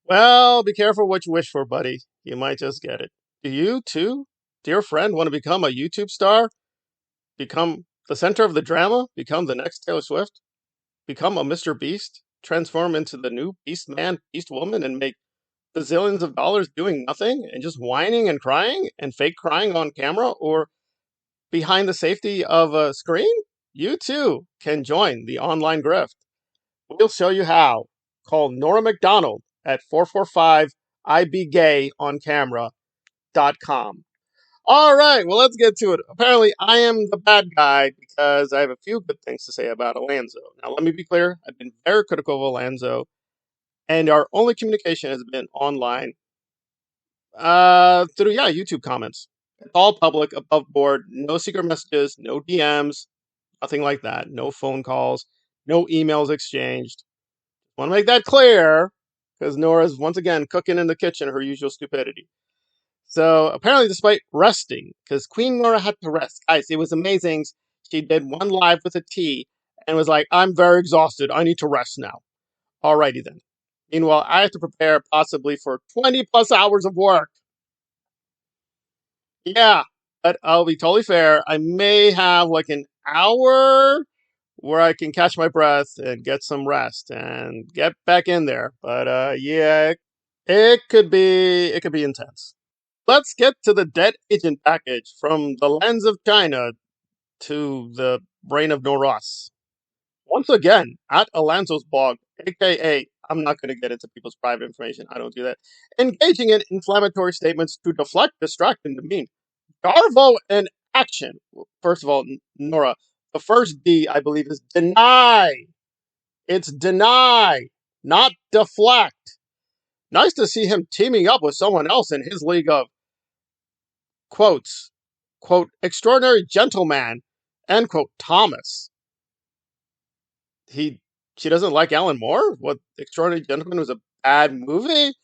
Well, be careful what you wish for, buddy. You might just get it. Do you, too, dear friend, want to become a YouTube star? Become the center of the drama? Become the next Taylor Swift? Become a Mr. Beast? Transform into the new Beast Man, Beast Woman, and make bazillions of dollars doing nothing and just whining and crying and fake crying on camera or behind the safety of a screen? You, too, can join the online grift. We'll show you how. Call Nora McDonald at 445 IBGay on camera.com. All right, well, let's get to it. Apparently, I am the bad guy because I have a few good things to say about Alonzo. Now, let me be clear. I've been very critical of Alonzo, and our only communication has been online through, YouTube comments. It's all public, above board, no secret messages, no DMs, nothing like that. No phone calls, no emails exchanged. Want to make that clear because Nora's once again cooking in the kitchen her usual stupidity. So apparently, despite resting, because Queen Nora had to rest, guys, it was amazing. She did one live with a T and was like, "I'm very exhausted. I need to rest now." Alrighty then. Meanwhile, I have to prepare possibly for 20 plus hours of work. Yeah, but I'll be totally fair. I may have like an hour where I can catch my breath and get some rest and get back in there. But yeah, it could be intense. Let's get to the dead agent package from the lens of China to the brain of Noras. Once again, at Alonzo's blog, aka I'm not going to get into people's private information. I don't do that. Engaging in inflammatory statements to deflect, distract, and demean. Darvo in action. First of all, Nora, the first D, I believe, is deny. It's deny, not deflect. Nice to see him teaming up with someone else in his league of, quotes, quote, extraordinary gentleman, end quote, Thomas. She doesn't like Alan Moore? What, Extraordinary Gentleman was a bad movie?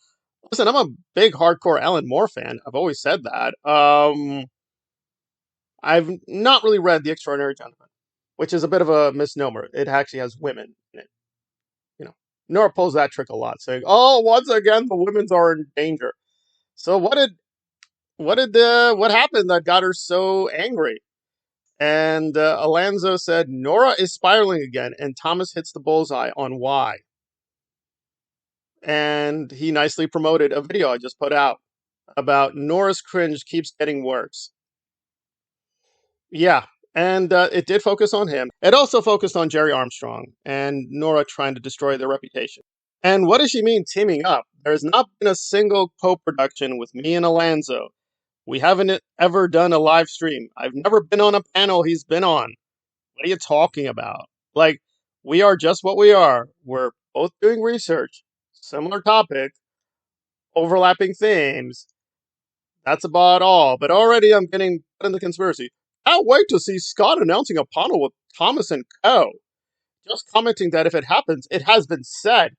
Listen, I'm a big hardcore Alan Moore fan. I've always said that. I've not really read The Extraordinary Gentleman, which is a bit of a misnomer. It actually has women in it. You know, Nora pulls that trick a lot, saying, "Oh, once again, the women's are in danger." So what happened that got her so angry? And Alonzo said Nora is spiraling again, and Thomas hits the bullseye on why. And he nicely promoted a video I just put out about Nora's cringe keeps getting worse. Yeah, and it did focus on him. It also focused on Jerry Armstrong and Nora trying to destroy their reputation. And what does she mean teaming up? There's not been a single co-production with me and Alonzo. We haven't ever done a live stream. I've never been on a panel he's been on. What are you talking about? Like, we are just what we are. We're both doing research, similar topic, overlapping themes. That's about all. But already I'm getting put in the conspiracy. Can't wait to see Scott announcing a panel with Thomas and Co. Just commenting that if it happens, it has been said.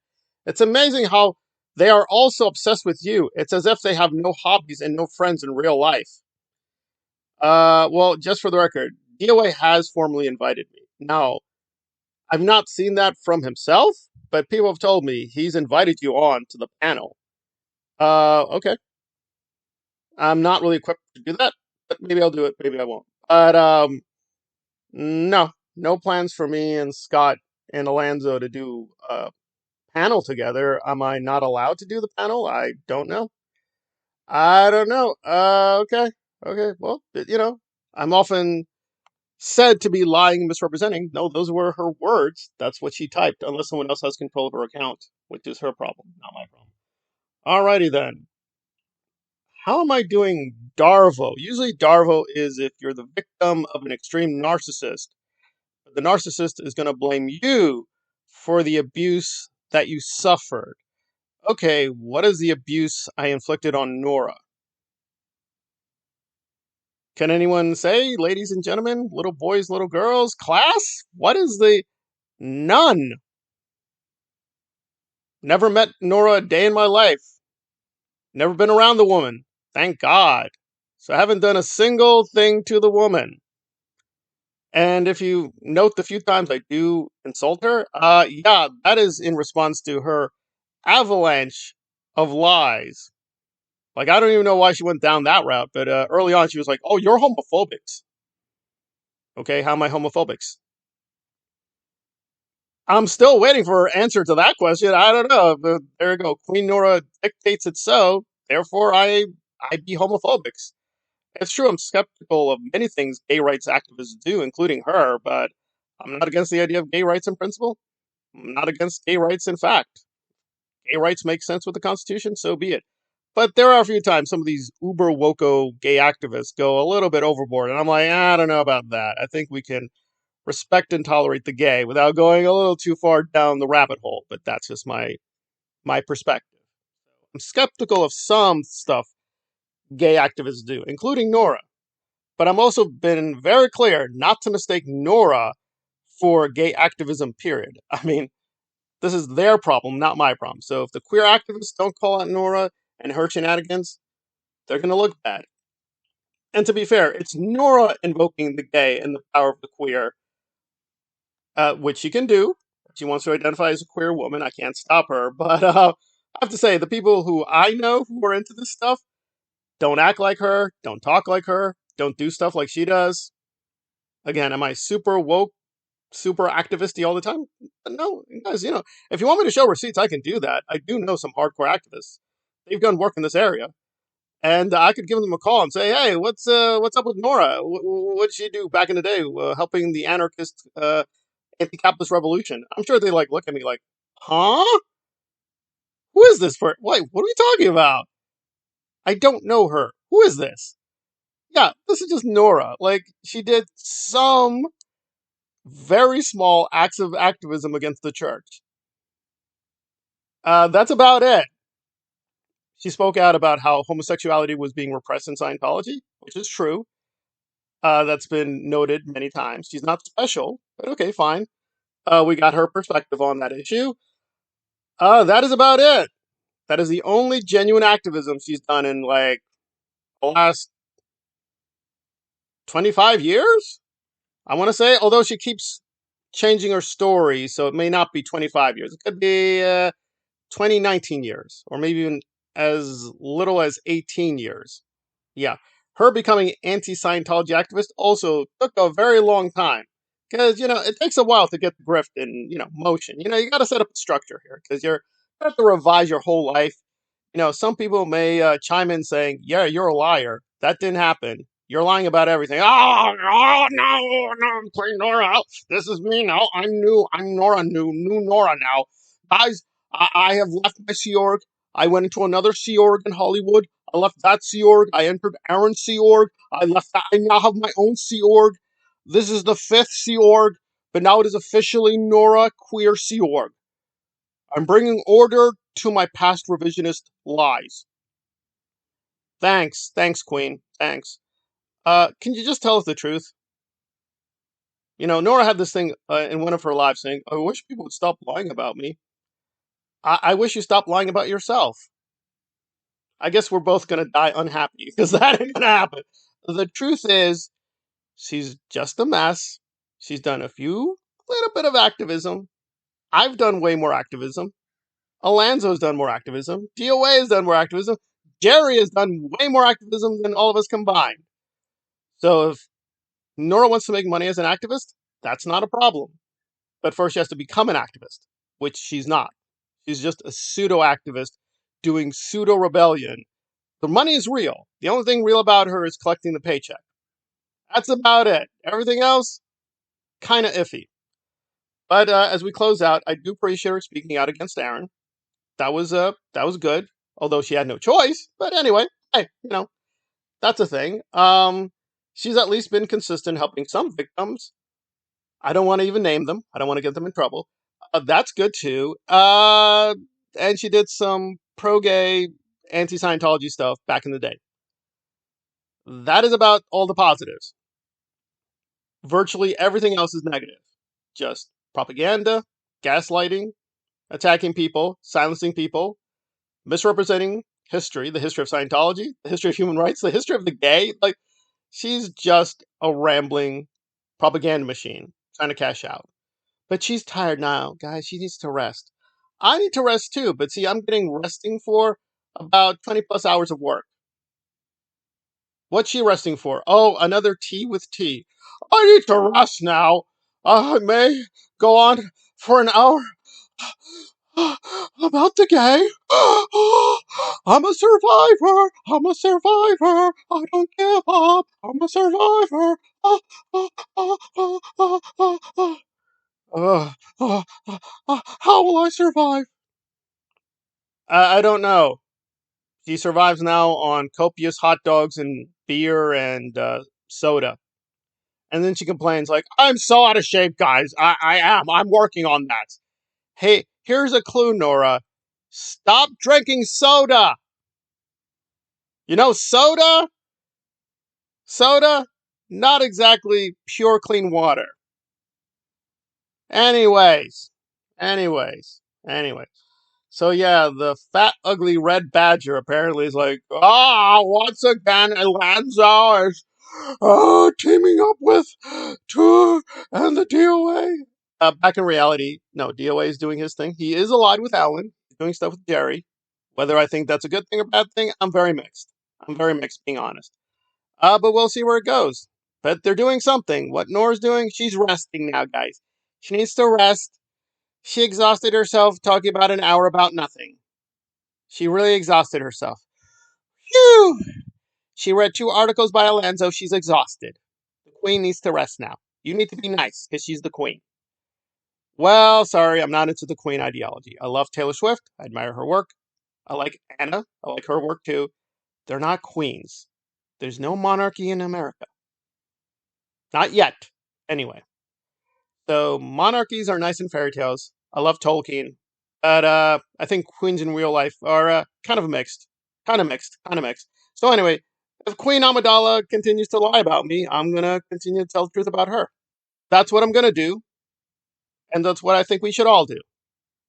It's amazing how they are all so obsessed with you. It's as if they have no hobbies and no friends in real life. Well, just for the record, DOA has formally invited me. Now, I've not seen that from himself, but people have told me he's invited you on to the panel. Okay. I'm not really equipped to do that, but maybe I'll do it, maybe I won't. But no plans for me and Scott and Alonzo to do a panel together. Am I not allowed to do the panel? I don't know. I don't know. Okay. Well, I'm often said to be lying, misrepresenting. No, those were her words. That's what she typed, unless someone else has control of her account, which is her problem, not my problem. Alrighty then. How am I doing Darvo? Usually Darvo is if you're the victim of an extreme narcissist. The narcissist is going to blame you for the abuse that you suffered. Okay, what is the abuse I inflicted on Nora? Can anyone say, ladies and gentlemen, little boys, little girls, class? What is the... None. Never met Nora a day in my life. Never been around the woman. Thank God. So I haven't done a single thing to the woman. And if you note the few times I do insult her, yeah, that is in response to her avalanche of lies. Like, I don't even know why she went down that route, but early on she was like, oh, you're homophobics. Okay, how am I homophobics? I'm still waiting for her answer to that question. I don't know. But there you go. Queen Nora dictates it so. Therefore, I be homophobics. It's true. I'm skeptical of many things gay rights activists do, including her. But I'm not against the idea of gay rights in principle. I'm not against gay rights in fact. Gay rights make sense with the Constitution. So be it. But there are a few times some of these uber woko gay activists go a little bit overboard, and I'm like, I don't know about that. I think we can respect and tolerate the gay without going a little too far down the rabbit hole. But that's just my perspective. I'm skeptical of some stuff gay activists do, including Nora. But I'm also been very clear not to mistake Nora for gay activism, period. I mean, this is their problem, not my problem. So if the queer activists don't call out Nora and her shenanigans, they're going to look bad. And to be fair, it's Nora invoking the gay and the power of the queer, which she can do. She wants to identify as a queer woman. I can't stop her. But I have to say, the people who I know who are into this stuff don't act like her, don't talk like her, don't do stuff like she does. Again, am I super woke, super activisty all the time? No, guys, if you want me to show receipts, I can do that. I do know some hardcore activists. They've done work in this area. And I could give them a call and say, "Hey, what's up with Nora? What did she do back in the day, helping the anarchist anti-capitalist revolution?" I'm sure they look at me like, "Huh? Who is this for? Wait, what are we talking about? I don't know her. Who is this?" Yeah, this is just Nora. Like, she did some very small acts of activism against the church. That's about it. She spoke out about how homosexuality was being repressed in Scientology, which is true. That's been noted many times. She's not special, but okay, fine. We got her perspective on that issue. That is about it. That is the only genuine activism she's done in the last 25 years. I want to say, although she keeps changing her story, so it may not be 25 years. It could be 20, 19 years, or maybe even as little as 18 years. Yeah. Her becoming anti-Scientology activist also took a very long time. Because, it takes a while to get the grift in, motion. You got to set up a structure here because you have to revise your whole life. Some people may chime in saying, yeah, you're a liar. That didn't happen. You're lying about everything. Oh no, I'm playing Nora. This is me now. I'm new. I'm Nora, new Nora now. Guys, I have left my Sea Org. I went into another Sea Org in Hollywood. I left that Sea Org. I entered Aaron's Sea Org. I left that. I now have my own Sea Org. This is the 5th Sea Org, but now it is officially Nora Queer Sea Org. I'm bringing order to my past revisionist lies. Thanks, Queen. Thanks. Can you just tell us the truth? Nora had this thing in one of her lives saying, I wish people would stop lying about me. I wish you stopped lying about yourself. I guess we're both going to die unhappy because that ain't going to happen. The truth is, she's just a mess. She's done a little bit of activism. I've done way more activism. Alonzo's done more activism. DOA has done more activism. Jerry has done way more activism than all of us combined. So if Nora wants to make money as an activist, that's not a problem. But first she has to become an activist, which she's not. She's just a pseudo-activist doing pseudo-rebellion. The money is real. The only thing real about her is collecting the paycheck. That's about it. Everything else, kind of iffy. But as we close out, I do appreciate her speaking out against Aaron. That was good, although she had no choice. But anyway, hey, that's a thing. She's at least been consistent helping some victims. I don't want to even name them. I don't want to get them in trouble. That's good too. And she did some pro-gay, anti-Scientology stuff back in the day. That is about all the positives. Virtually everything else is negative. Just propaganda, gaslighting, attacking people, silencing people, misrepresenting history, the history of Scientology, the history of human rights, the history of the gay. Like, she's just a rambling propaganda machine trying to cash out. But she's tired now, guys. She needs to rest. I need to rest too, but see, I'm getting resting for about 20 plus hours of work. What's she resting for? Oh, another tea with tea. I need to rest now. I may go on for an hour about the gay. I'm a survivor. I'm a survivor. I don't give up. I'm a survivor. Uh, uh, uh, uh, uh, uh, uh. How will I survive? I don't know. She survives now on copious hot dogs and beer and soda. And then she complains, like, I'm so out of shape, guys. I am. I'm working on that. Hey, here's a clue, Nora. Stop drinking soda. You know, soda? Soda? Not exactly pure, clean water. Anyways. Anyways. Anyways. So yeah, the fat, ugly red badger apparently is like, once again, Alonzo is teaming up with Tour and the DOA. Back in reality, no, DOA is doing his thing. He is allied with Alan. He's doing stuff with Jerry. Whether I think that's a good thing or bad thing, I'm very mixed. I'm very mixed, being honest. But we'll see where it goes. But they're doing something. What Nora's doing, she's resting now, guys. She needs to rest. She exhausted herself talking about an hour about nothing. She really exhausted herself. Phew! She read 2 articles by Alonzo. She's exhausted. The queen needs to rest now. You need to be nice, because she's the queen. Well, sorry, I'm not into the queen ideology. I love Taylor Swift. I admire her work. I like Anna. I like her work too. They're not queens. There's no monarchy in America. Not yet. Anyway. So monarchies are nice in fairy tales. I love Tolkien. But I think queens in real life are kind of mixed. Kind of mixed. Kind of mixed. So anyway, if Queen Amidala continues to lie about me, I'm going to continue to tell the truth about her. That's what I'm going to do. And that's what I think we should all do.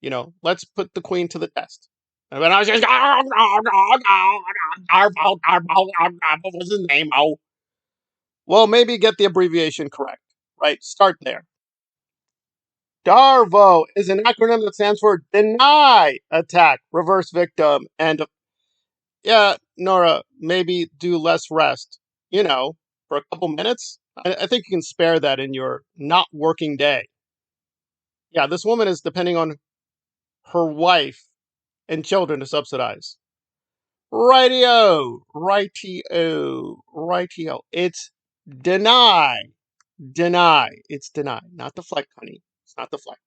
You know, let's put the queen to the test. And when I was just, what was his name? Oh, well, maybe get the abbreviation correct, right? Start there. DARVO is an acronym that stands for Deny Attack Reverse Victim. And yeah, Nora, maybe do less rest, you know, for a couple minutes. I think you can spare that in your not working day. Yeah, this woman is depending on her wife and children to subsidize. Rightio, rightio, rightio. It's deny, deny. It's deny, not deflect, honey. It's not deflect.